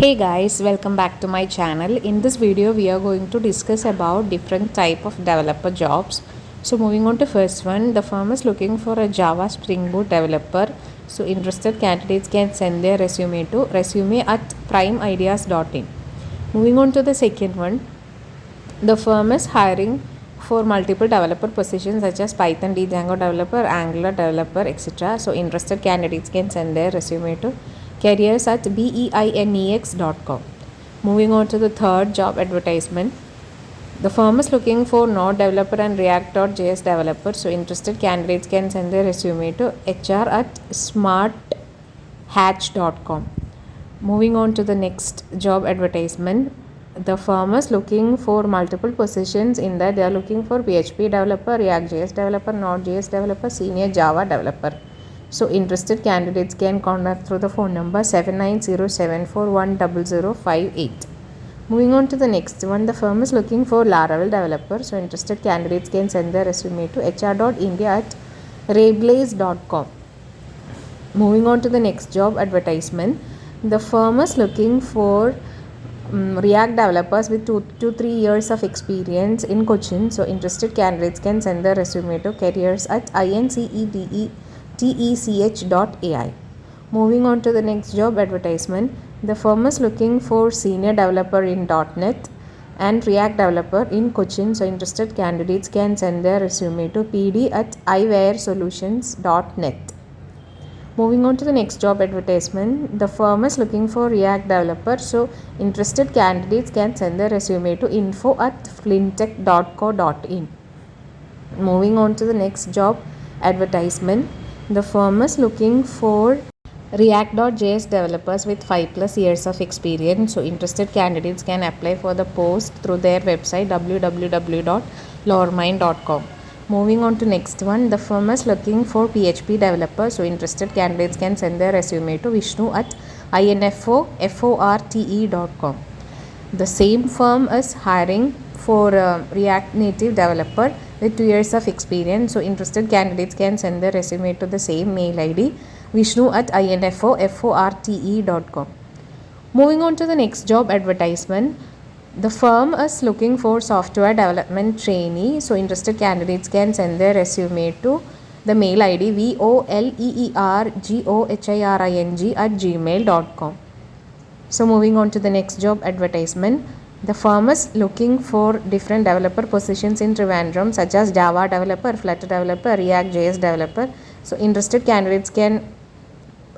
Hey guys, welcome back to my channel. In this video we are going to discuss about different type of developer jobs. So moving on to first one, the firm is looking for a Java Spring Boot developer. So interested candidates can send their resume to resume@primeideas.in. Moving on to the second one, the firm is hiring for multiple developer positions such as Python, Django Developer, Angular Developer, etc. So interested candidates can send their resume to careers@beinex.com. Moving on to the third job advertisement. The firm is looking for Node Developer and React.js Developer. So interested candidates can send their resume to hr@smarthatch.com. Moving on to the next job advertisement. The firm is looking for multiple positions in that they are looking for PHP developer, React.js developer, Node.js developer, senior Java developer. So interested candidates can contact through the phone number 7907410058. Moving on to the next one, the firm is looking for Laravel developer. So interested candidates can send their resume to hr.india@rayblaze.com. Moving on to the next job advertisement, the firm is looking for React developers with 2 to 3 years of experience in Kochi. So interested candidates can send their resume to careers@incedtech.ai. Moving on to the next job advertisement, the firm is looking for senior developer in .NET and React developer in Kochi. So interested candidates can send their resume to pd@iwaresolutions.net. Moving on to the next job advertisement, the firm is looking for React developer. So interested candidates can send their resume to info@flintech.co.in. Moving on to the next job advertisement, the firm is looking for React.js developers with 5+ years of experience. So interested candidates can apply for the post through their website www.lormine.com. Moving on to next one, the firm is looking for PHP developers. So interested candidates can send their resume to vishnu@info@forte.com. The same firm is hiring for React Native developer with 2 years of experience. So interested candidates can send their resume to the same mail ID vishnu@info@forte.com. Moving on to the next job advertisement, the firm is looking for software development trainee. So interested candidates can send their resume to the mail ID voleergohiring@gmail.com. So moving on to the next job advertisement, the firm is looking for different developer positions in Trivandrum such as Java developer, Flutter developer, React.js developer. So interested candidates can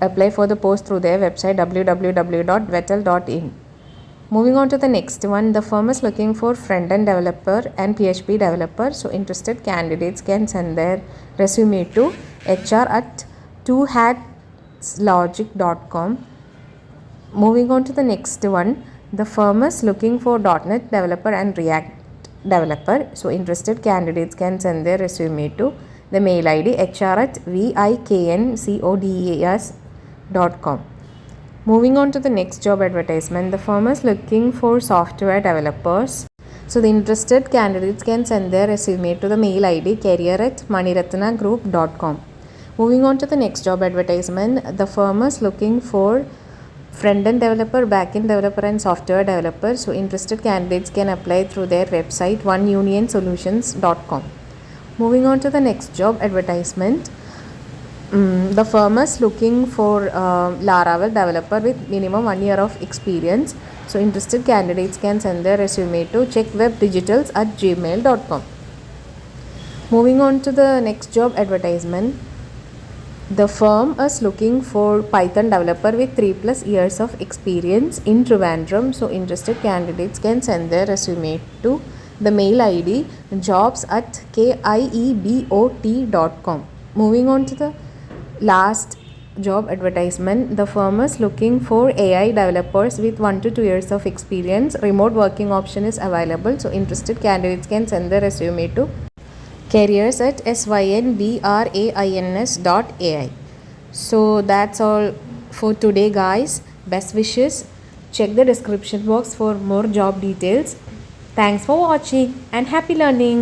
apply for the post through their website www.vettel.in. Moving on to the next one, the firm is looking for front-end developer and PHP developer. So interested candidates can send their resume to hr@twohatslogic.com. Moving on to the next one, the firm is looking for .NET developer and React developer. So interested candidates can send their resume to the mail ID hr@vikncodas.com. Moving on to the next job advertisement, the firm is looking for software developers. So the interested candidates can send their resume to the mail ID career@maniratnagroup.com. Moving on to the next job advertisement, the firm is looking for front-end developer, back-end developer and software developer. So interested candidates can apply through their website oneunionsolutions.com. Moving on to the next job advertisement, the firm is looking for Laravel developer with minimum 1 year of experience. So interested candidates can send their resume to checkwebdigitals@gmail.com. Moving on to the next job advertisement, the firm is looking for Python developer with 3+ years of experience in Trivandrum. So interested candidates can send their resume to the mail ID jobs@kiebot.com. Moving on to the last job advertisement, the firm is looking for AI developers with 1 to 2 years of experience. Remote working option is available. So interested candidates can send their resume to careers@synbrains.ai. So that's all for today guys. Best wishes. Check the description box for more job details. Thanks for watching and happy learning.